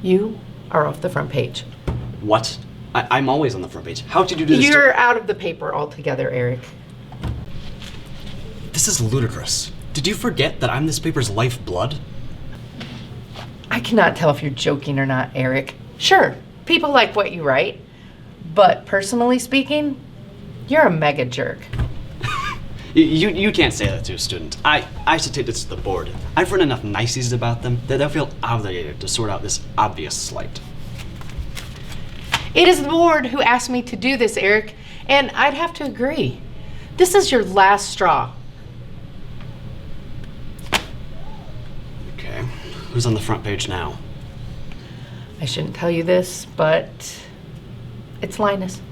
You are off the front page. What? I'm always on the front page. How did you do this? You're out of the paper altogether, Eric. This is ludicrous. Did you forget that I'm this paper's lifeblood? I cannot tell if you're joking or not, Eric. Sure, people like what you write, but personally speaking, you're a mega jerk. You can't say that to a student. I should take this to the board. I've written enough niceties about them that they'll feel obligated to sort out this obvious slight. It is the board who asked me to do this, Eric, and I'd have to agree. This is your last straw. Okay, who's on the front page now? I shouldn't tell you this, but it's Linus.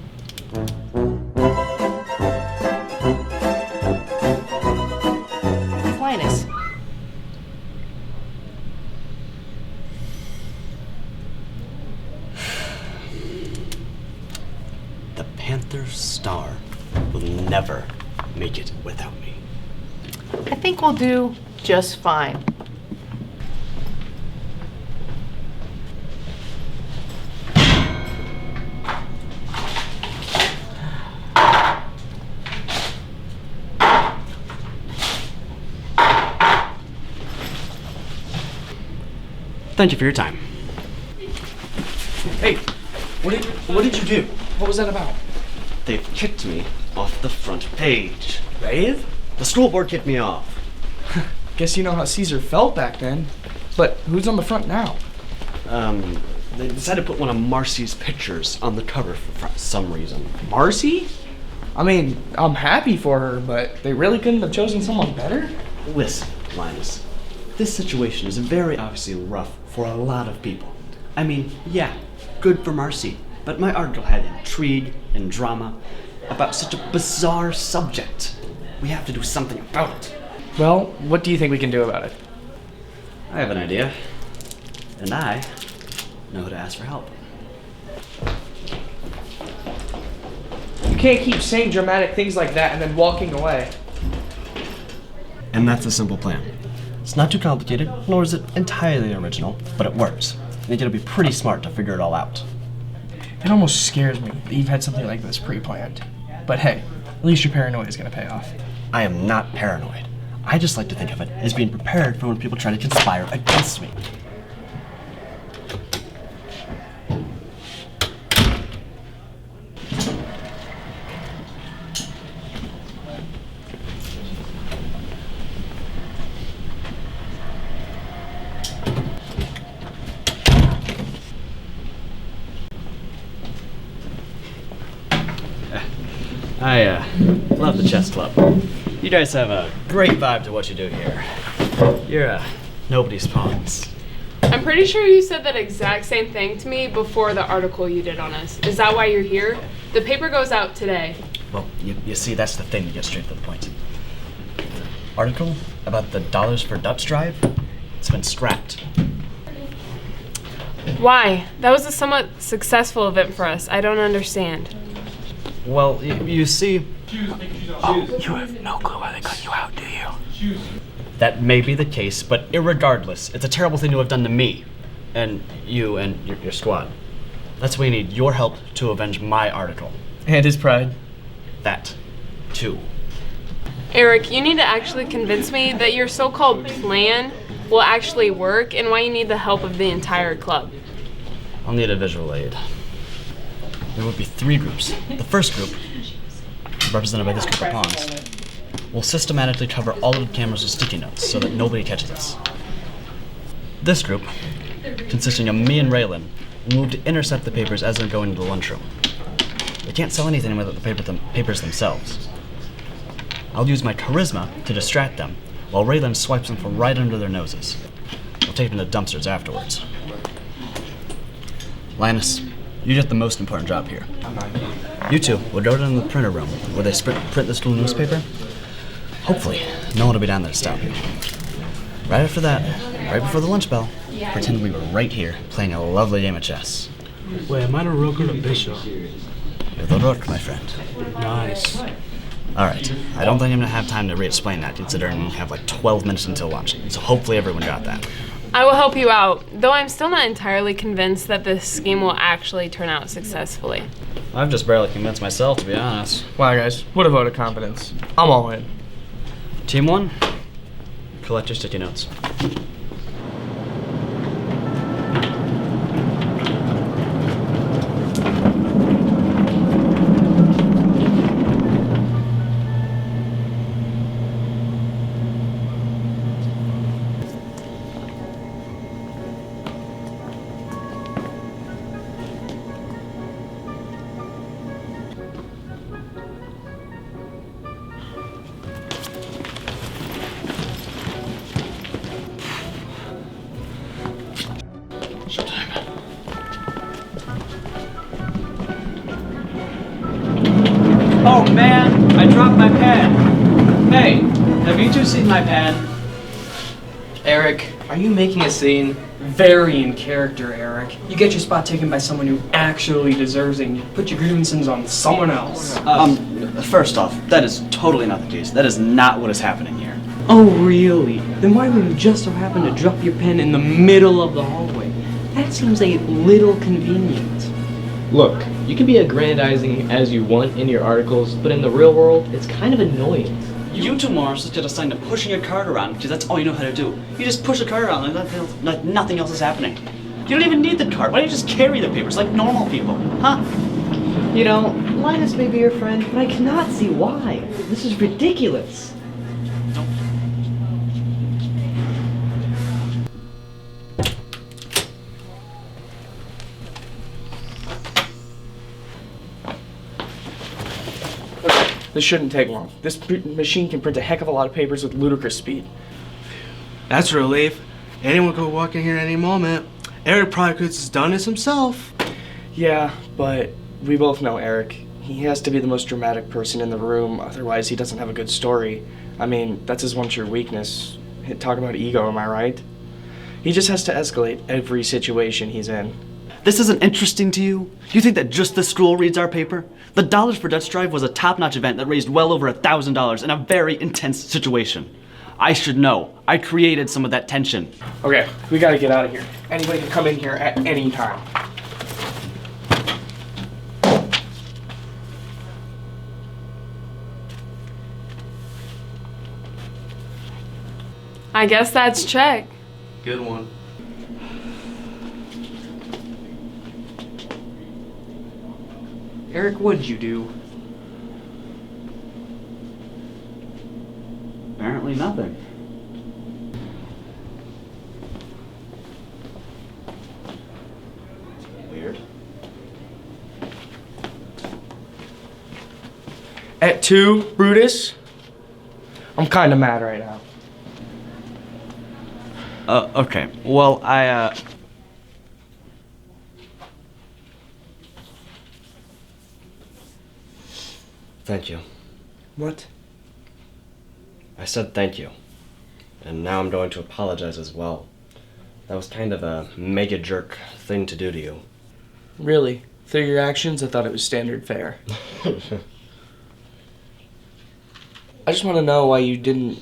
It's Linus. The Panther Star will never make it without me. I think we'll do just fine. Thank you for your time. Hey, what did you do? What was that about? They've kicked me off the front page. Brave? The school board kicked me off. Guess you know how Caesar felt back then. But who's on the front now? They decided to put one of Marcy's pictures on the cover for some reason. Marcy? I mean, I'm happy for her, but they really couldn't have chosen someone better? Listen, Linus. This situation is very obviously rough for a lot of people. I mean, yeah, good for Marcy, but my article had intrigue and drama about such a bizarre subject. We have to do something about it. Well, what do you think we can do about it? I have an idea, and I know who to ask for help. You can't keep saying dramatic things like that and then walking away. And that's a simple plan. It's not too complicated, nor is it entirely original, but it works. And you gotta be pretty smart to figure it all out. It almost scares me that you've had something like this pre-planned. But hey, at least your paranoia is gonna pay off. I am not paranoid. I just like to think of it as being prepared for when people try to conspire against me. I love the chess club. You guys have a great vibe to what you do here. You're nobody's pawns. I'm pretty sure you said that exact same thing to me before the article you did on us. Is that why you're here? The paper goes out today. Well, you see, that's the thing, to get straight to the point. The article about the Dollars for Dutch drive, it's been scrapped. Why? That was a somewhat successful event for us. I don't understand. Well, you see... Oh, you have no clue why they cut you out, do you? That may be the case, but irregardless, it's a terrible thing to have done to me. And you and your squad. That's why we need your help to avenge my article. And his pride. That, too. Eric, you need to actually convince me that your so-called plan will actually work and why you need the help of the entire club. I'll need a visual aid. There will be 3 groups. The first group, represented by this group of pawns, will systematically cover all of the cameras with sticky notes so that nobody catches us. This group, consisting of me and Raylan, will move to intercept the papers as they're going to the lunchroom. They can't sell anything without the papers themselves. I'll use my charisma to distract them, while Raylan swipes them from right under their noses. We'll take them to dumpsters afterwards. Linus, you get the most important job here. You two will go down to the printer room where they print the school newspaper. Hopefully, no one will be down there to stop you. Right after that, right before the lunch bell, pretend we were right here playing a lovely game of chess. Wait, am I the rook or the bishop? You're the rook, my friend. Nice. Alright, I don't think I'm gonna have time to re-explain that, considering we have like 12 minutes until lunch, so hopefully everyone got that. I will help you out, though I'm still not entirely convinced that this scheme will actually turn out successfully. I've just barely convinced myself, to be honest. Wow, guys, what a vote of confidence. I'm all in. Team 1, collect your sticky notes. Oh man, I dropped my pen. Hey, have you two seen my pen? Eric, are you making a scene? Very in character, Eric. You get your spot taken by someone who actually deserves it, and you put your grievances on someone else. First off, that is totally not the case. That is not what is happening here. Oh, really? Then why would you just so happen to drop your pen in the middle of the hallway? That seems a little convenient. Look, you can be aggrandizing as you want in your articles, but in the real world, it's kind of annoying. You two Morris just assigned to pushing your card around because that's all you know how to do. You just push the card around like nothing else is happening. You don't even need the card. Why don't you just carry the papers like normal people, huh? You know, Linus may be your friend, but I cannot see why. This is ridiculous. This shouldn't take long. This machine can print a heck of a lot of papers with ludicrous speed. That's a relief. Anyone could walk in here at any moment. Eric probably could have done this himself. Yeah, but we both know Eric. He has to be the most dramatic person in the room, otherwise he doesn't have a good story. I mean, that's his one true weakness. Talk about ego, am I right? He just has to escalate every situation he's in. This isn't interesting to you? You think that just the school reads our paper? The Dollars for Dutch Drive was a top-notch event that raised well over $1,000 in a very intense situation. I should know. I created some of that tension. Okay, we gotta get out of here. Anybody can come in here at any time. I guess that's check. Good one. Eric, what'd you do? Apparently nothing. Weird. At 2, Brutus? I'm kinda mad right now. Okay. Well, Thank you. What? I said thank you. And now I'm going to apologize as well. That was kind of a mega jerk thing to do to you. Really? Through your actions, I thought it was standard fare. I just want to know why you didn't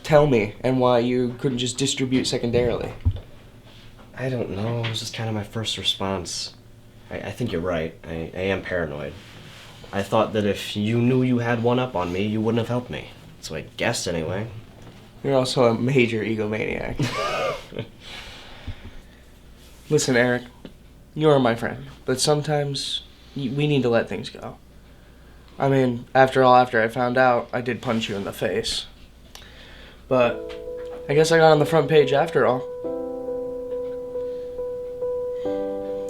tell me and why you couldn't just distribute secondarily. I don't know. It was just kind of my first response. I think you're right. I am paranoid. I thought that if you knew you had one up on me, you wouldn't have helped me. So I guessed anyway. You're also a major egomaniac. Listen, Eric, you're my friend, but sometimes we need to let things go. I mean, after all, after I found out, I did punch you in the face. But I guess I got on the front page after all.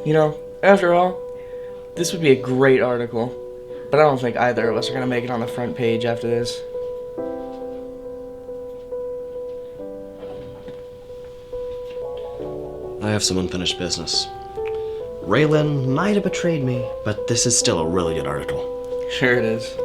You know, after all, this would be a great article, but I don't think either of us are going to make it on the front page after this. I have some unfinished business. Raylan might have betrayed me, but this is still a really good article. Sure it is.